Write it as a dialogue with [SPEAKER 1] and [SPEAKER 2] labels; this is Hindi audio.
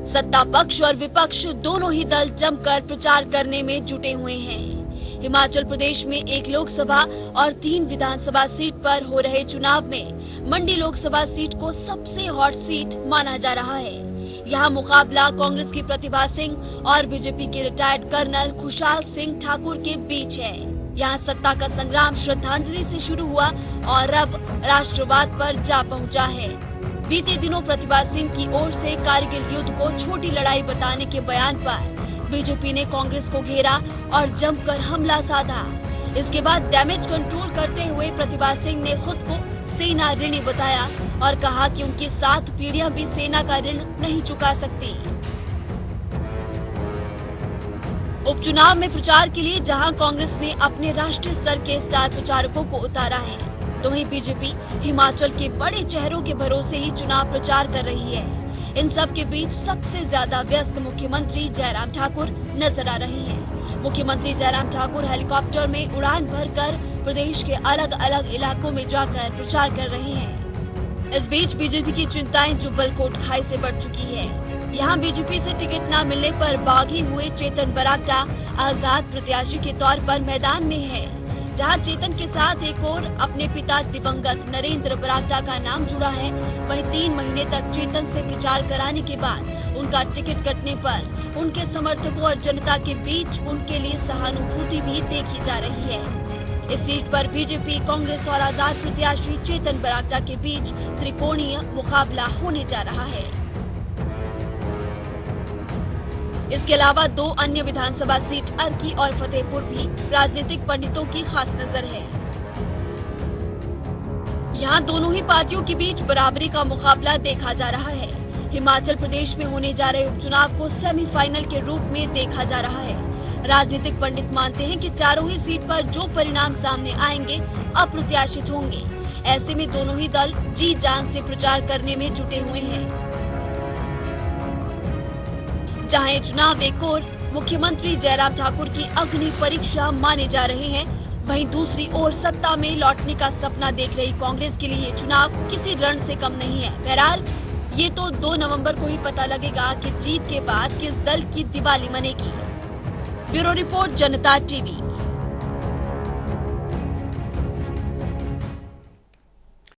[SPEAKER 1] सत्ता पक्ष और विपक्ष दोनों ही दल जमकर प्रचार करने में जुटे हुए हैं। हिमाचल प्रदेश में 1 लोकसभा और 3 विधानसभा सीट पर हो रहे चुनाव में मंडी लोकसभा सीट को सबसे हॉट सीट माना जा रहा है। यहाँ मुकाबला कांग्रेस की प्रतिभा सिंह और बीजेपी के रिटायर्ड कर्नल खुशहाल सिंह ठाकुर के बीच है। यहाँ सत्ता का संग्राम श्रद्धांजलि से शुरू हुआ और अब राष्ट्रवाद पर जा पहुंचा है। बीते दिनों प्रतिभा सिंह की ओर से कारगिल युद्ध को छोटी लड़ाई बताने के बयान पर बीजेपी ने कांग्रेस को घेरा और जमकर हमला साधा। इसके बाद डैमेज कंट्रोल करते हुए प्रतिभा सिंह ने खुद को सेना ऋणी बताया और कहा कि उनकी 7 पीढ़ियां भी सेना का ऋण नहीं चुका सकती। उपचुनाव में प्रचार के लिए जहां कांग्रेस ने अपने राष्ट्रीय स्तर के स्टार प्रचारकों को उतारा है, तो वहीं बीजेपी हिमाचल के बड़े चेहरों के भरोसे ही चुनाव प्रचार कर रही है। इन सब के बीच सबसे ज्यादा व्यस्त मुख्यमंत्री जयराम ठाकुर नजर आ रहे हैं। मुख्यमंत्री जयराम ठाकुर हेलीकॉप्टर में उड़ान भरकर प्रदेश के अलग अलग इलाकों में जाकर प्रचार कर रहे हैं। इस बीच बीजेपी की चिंताएं जुब्बल कोटखाई से बढ़ चुकी है। यहाँ बीजेपी से टिकट न मिलने पर बागी हुए चेतन बरागटा आजाद प्रत्याशी के तौर पर मैदान में है। जहां चेतन के साथ एक और अपने पिता दिवंगत नरेंद्र बरागटा का नाम जुड़ा है, वहीं 3 महीने तक चेतन से प्रचार कराने के बाद उनका टिकट कटने पर उनके समर्थकों और जनता के बीच उनके लिए सहानुभूति भी देखी जा रही है। इस सीट पर बीजेपी, कांग्रेस और आजाद प्रत्याशी चेतन बरागटा के बीच त्रिकोणीय मुकाबला होने जा रहा है। इसके अलावा 2 अन्य विधानसभा सीट अर्की और फतेहपुर भी राजनीतिक पंडितों की खास नजर है। यहाँ दोनों ही पार्टियों के बीच बराबरी का मुकाबला देखा जा रहा है। हिमाचल प्रदेश में होने जा रहे उपचुनाव को सेमीफाइनल के रूप में देखा जा रहा है। राजनीतिक पंडित मानते हैं कि चारों ही सीट पर जो परिणाम सामने आएंगे अप्रत्याशित होंगे। ऐसे में दोनों ही दल जी जान से प्रचार करने में जुटे हुए हैं। जहां ये चुनाव एक और मुख्यमंत्री जयराम ठाकुर की अग्नि परीक्षा माने जा रहे हैं, वहीं दूसरी ओर सत्ता में लौटने का सपना देख रही कांग्रेस के लिए ये चुनाव किसी रण से कम नहीं है। बहरहाल ये तो 2 नवंबर को ही पता लगेगा कि जीत के बाद किस दल की दिवाली मनेगी। ब्यूरो रिपोर्ट, जनता टीवी।